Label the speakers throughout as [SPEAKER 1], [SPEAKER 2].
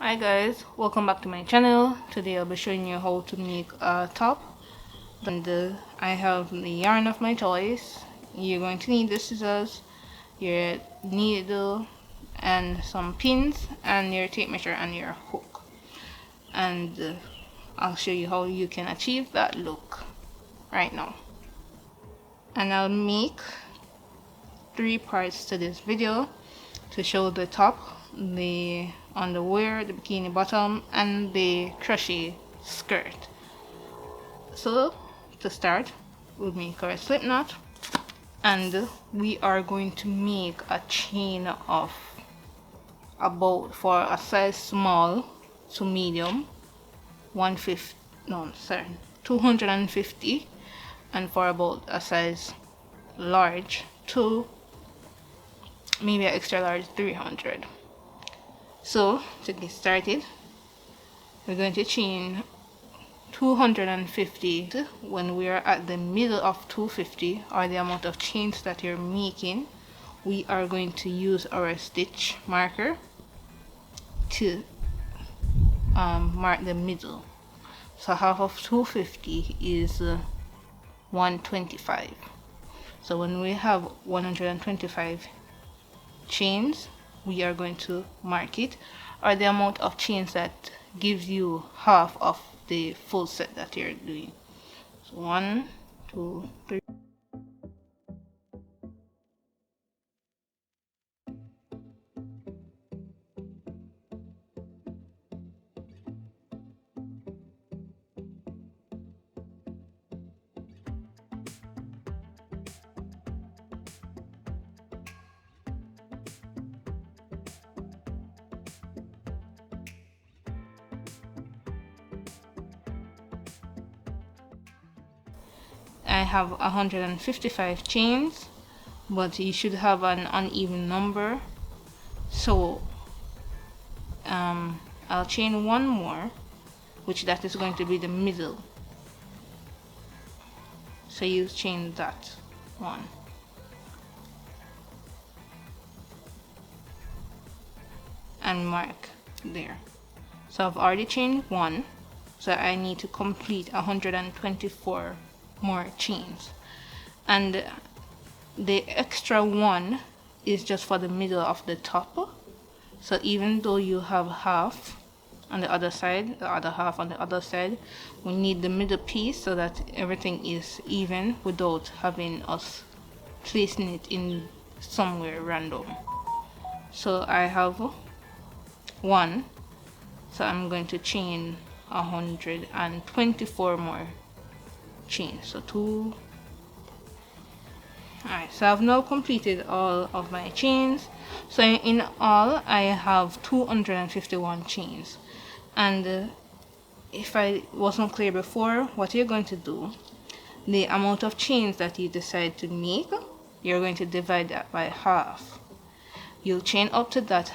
[SPEAKER 1] Hi guys, welcome back to my channel. Today I'll be showing you how to make a top, and I have the yarn of my choice. You're going to need the scissors, your needle and some pins, and your tape measure and your hook, and I'll show you how you can achieve that look right now. And I'll make 3 parts to this video to show the top, the underwear, the bikini bottom, and the crochet skirt. So to start, we'll make our slip knot, and we are going to make a chain of about, for a size small to medium, 250, and for about a size large to maybe an extra large, 300. So to get started, we're going to chain 250. When we are at the middle of 250, or the amount of chains that you're making, we are going to use our stitch marker to mark the middle. So half of 250 is 125. So when we have 125 chains, we are going to mark it, or the amount of chains that gives you half of the full set that you're doing. So 1, 2, 3. I have 155 chains, but you should have an uneven number. So I'll chain one more, which that is going to be the middle. So you chain that one, and mark there. So I've already chained one, so I need to complete 124 more chains, and the extra one is just for the middle of the top. So even though you have half on the other side, the other half on the other side, we need the middle piece so that everything is even without having us placing it in somewhere random. So I have one, so I'm going to chain 124 more chains. So 2. Alright, so I've now completed all of my chains. So in all I have 251 chains. And if I wasn't clear before, what you're going to do, the amount of chains that you decide to make, you're going to divide that by half. You'll chain up to that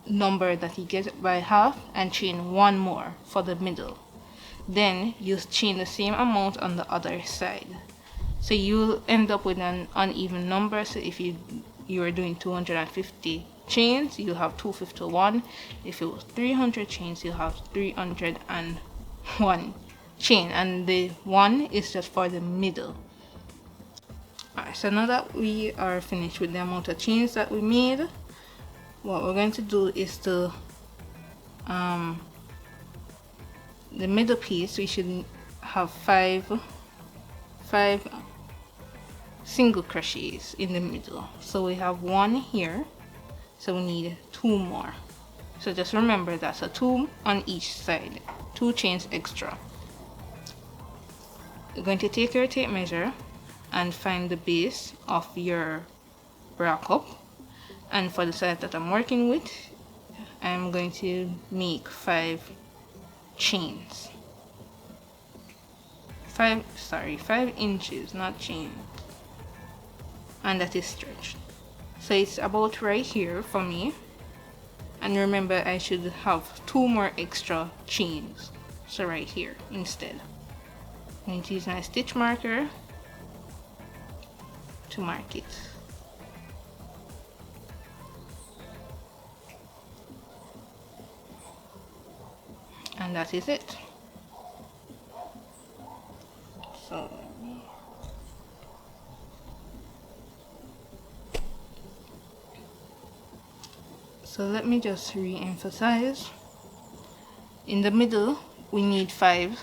[SPEAKER 1] number that you get by half, and chain one more for the middle. Then you chain the same amount on the other side. So you'll end up with an uneven number. So if you are doing 250 chains, you have 251. If it was 300 chains, you have 301 chain, and the 1 is just for the middle. Alright, so now that we are finished with the amount of chains that we made, what we're going to do is to the middle piece, we should have 5 single crochets in the middle. So we have 1 here, so we need 2 more. So just remember that, so 2 on each side, 2 chains extra. You're going to take your tape measure and find the base of your bra cup, and for the side that I'm working with, I'm going to make 5 chains. 5 inches, not chain, and that is stretched. So it's about right here for me, and remember I should have 2 more extra chains, so right here instead. I'm going to use my stitch marker to mark it. and that is it. So let me just re-emphasize. In the middle we need 5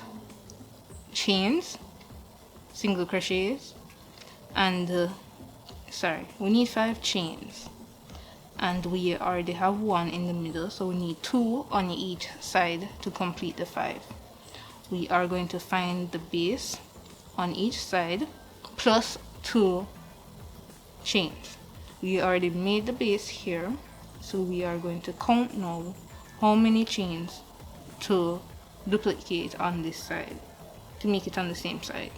[SPEAKER 1] chains, single crochets, and we need 5 chains, and we already have 1 in the middle, so we need 2 on each side to complete the 5. We are going to find the base on each side plus 2 chains. We already made the base here, so we are going to count now how many chains to duplicate on this side to make it on the same side.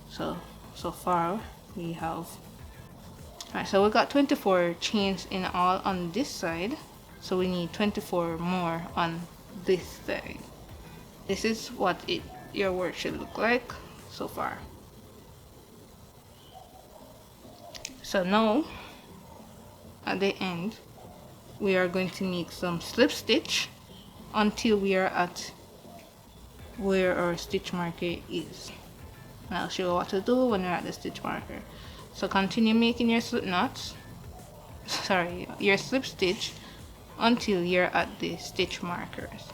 [SPEAKER 1] So far we have, alright, so we got 24 chains in all on this side, so we need 24 more on this side. This is what your work should look like so far. So now at the end we are going to make some slip stitch until we are at where our stitch marker is. And I'll show you what to do when you're at the stitch marker. So continue making your slip knots, your slip stitch until you're at the stitch markers.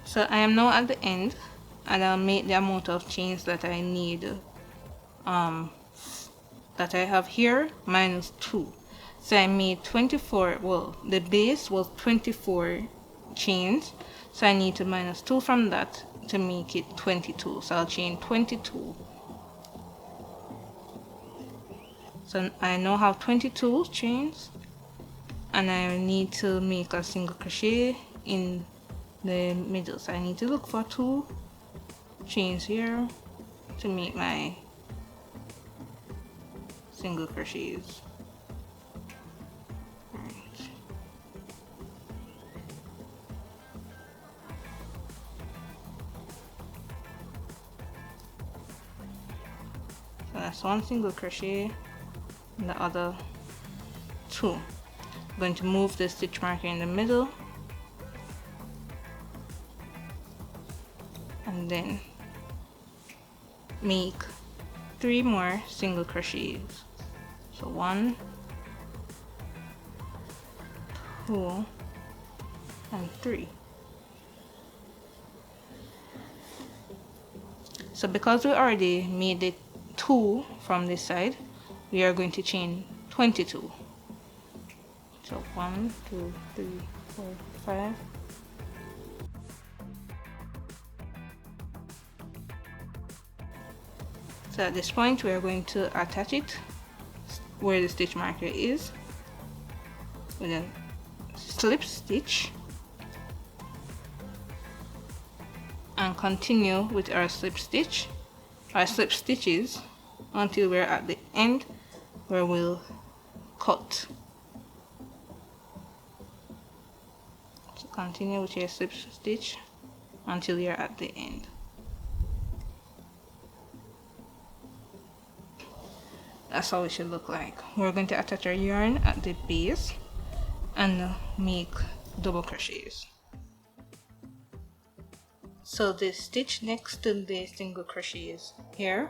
[SPEAKER 1] So I am now at the end, and I'll make the amount of chains that I need, that I have here, minus 2. So I made 24, well, the base was 24 chains, so I need to minus 2 from that to make it 22. So I'll chain 22. So I now have 22 chains, and I need to make a single crochet in the middle. So I need to look for 2 chains here to make my single crochets. So that's 1 single crochet and the other 2. I'm going to move the stitch marker in the middle and then make 3 more single crochets. So 1, 2, and 3. So because we already made it 2 from this side, we are going to chain 22. So 1, 2, 3, 4, 5. So at this point we are going to attach it where the stitch marker is with a slip stitch and continue with our slip stitches until we're at the end where we'll cut. So continue with your slip stitch until you're at the end. That's how it should look like. We're going to attach our yarn at the base and make double crochets. So the stitch next to the single crochets here,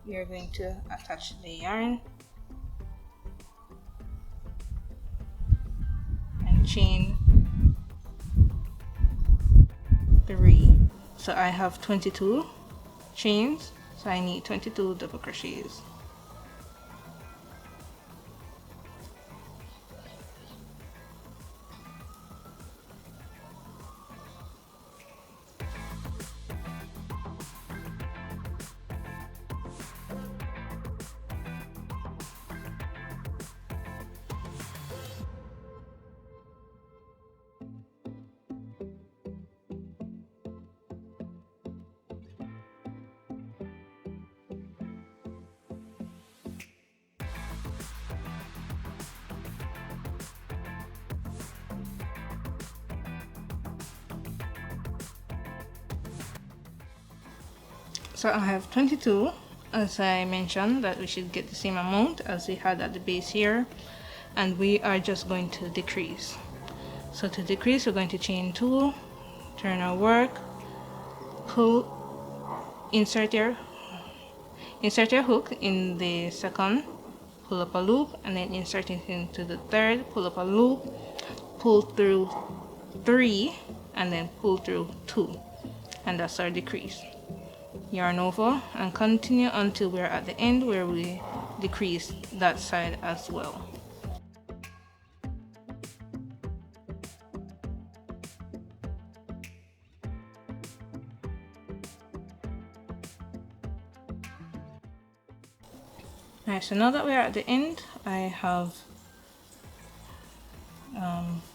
[SPEAKER 1] we are going to attach the yarn and chain 3. So I have 22 chains, so I need 22 double crochets. So I have 22, as I mentioned that we should get the same amount as we had at the base here, and we are just going to decrease. So to decrease, we're going to chain 2, turn our work, pull, insert your hook in the second, pull up a loop, and then insert it into the third, pull up a loop, pull through 3, and then pull through 2, and that's our decrease. Yarn over and continue until we're at the end where we decrease that side as well. Alright, so now that we're at the end, I have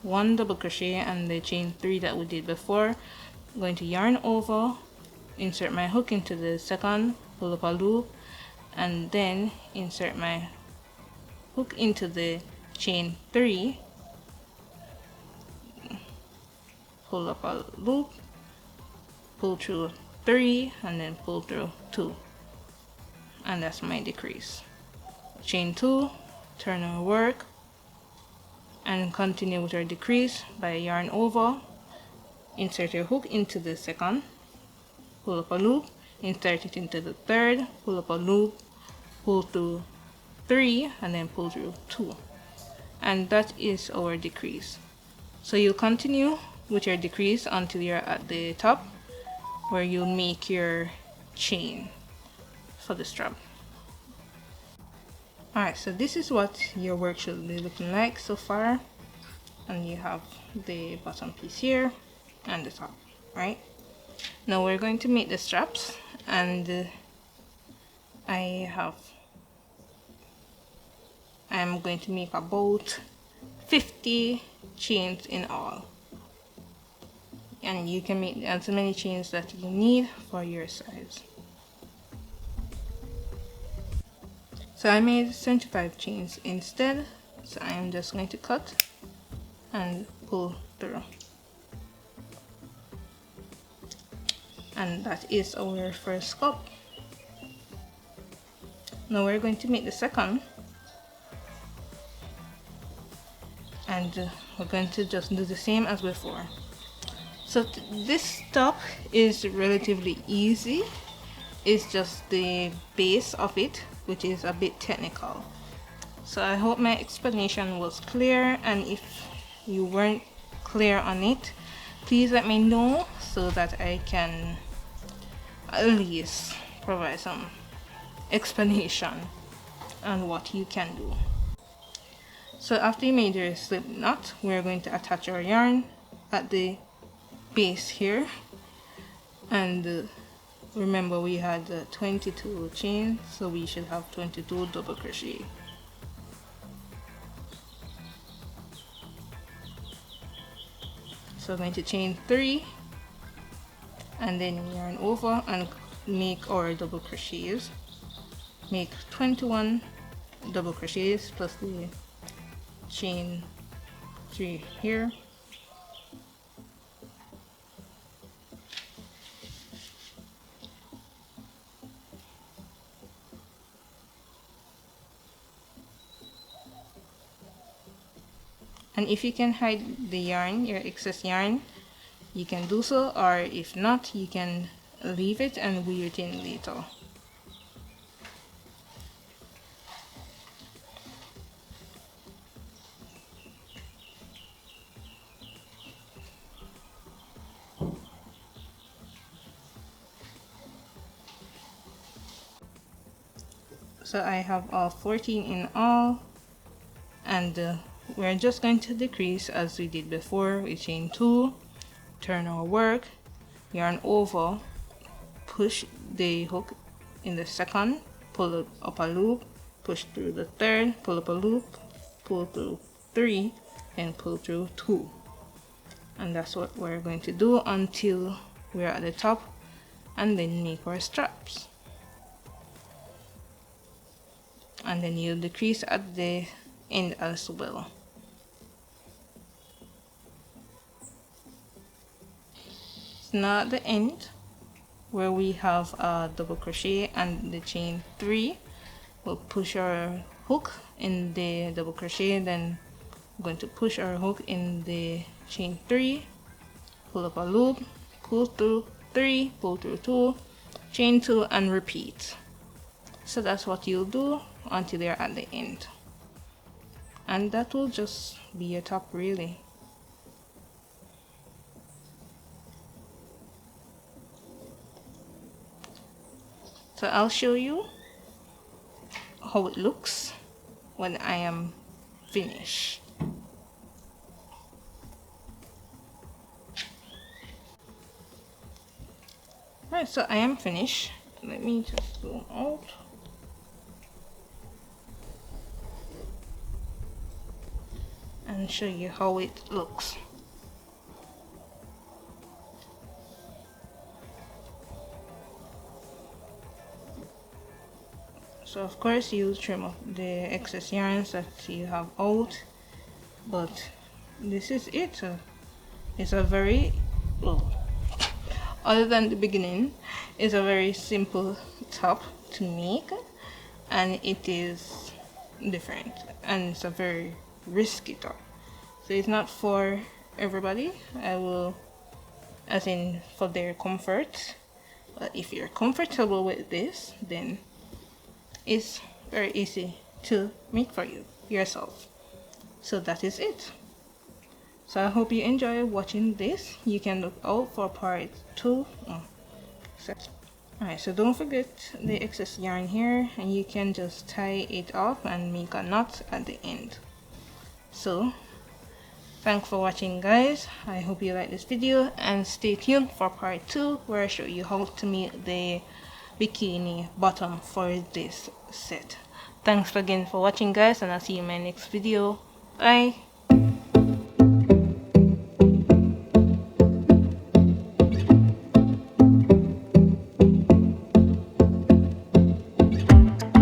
[SPEAKER 1] 1 double crochet and the chain 3 that we did before. I'm going to yarn over, insert my hook into the second, pull up a loop, and then insert my hook into the chain 3, pull up a loop, pull through 3, and then pull through 2, and that's my decrease. Chain 2, turn our work, and continue with our decrease by yarn over, insert your hook into the second, pull up a loop, insert it into the third, pull up a loop, pull through 3, and then pull through 2, and that is our decrease. So you'll continue with your decrease until you're at the top where you'll make your chain for the strap. Alright, so this is what your work should be looking like so far, and you have the bottom piece here and the top, right? Now we're going to make the straps, and I'm going to make about 50 chains in all, and you can make as many chains that you need for your size. So I made 75 chains instead, so I am just going to cut and pull through, and that is our first scoop. Now we're going to make the second, and we're going to just do the same as before. So this top is relatively easy. It's just the base of it which is a bit technical. So I hope my explanation was clear, and if you weren't clear on it, please let me know so that I can at least provide some explanation on what you can do. So after you made your slip knot, we're going to attach our yarn at the base here, and remember we had 22 chains, so we should have 22 double crochet. So I'm going to chain 3 and then yarn over and make our double crochets. Make 21 double crochets plus the chain 3 here. And if you can hide the yarn, your excess yarn, you can do so, or if not, you can leave it and weave it in later. So I have 14 in all, and we're just going to decrease as we did before. We chain 2, turn our work, yarn over, push the hook in the second, pull up a loop, push through the third, pull up a loop, pull through 3, and pull through 2. And that's what we're going to do until we're at the top, and then make our straps. And then you'll decrease at the end as well. So now at the end where we have a double crochet and the chain 3, we'll push our hook in the double crochet, then I'm going to push our hook in the chain 3, pull up a loop, pull through 3, pull through 2, chain 2, and repeat. So that's what you'll do until you're at the end, and that will just be your top really. So I'll show you how it looks when I am finished. Right, so I am finished. Let me just zoom out. And show you how it looks. So of course you trim off the excess yarns that you have out, but this is it. It's a very, well, other than the beginning, it's a very simple top to make, and it is different, and it's a very risky top. So it's not for everybody. I will, as in for their comfort, but if you're comfortable with this, then it's very easy to make for you yourself. So that is it. So I hope you enjoy watching this. You can look out for part 2. Alright, so don't forget the excess yarn here, and you can just tie it off and make a knot at the end. So thanks for watching, guys. I hope you like this video, and stay tuned for part 2 where I show you how to make the bikini bottom for this set. Thanks again for watching, guys, and I'll see you in my next video. Bye.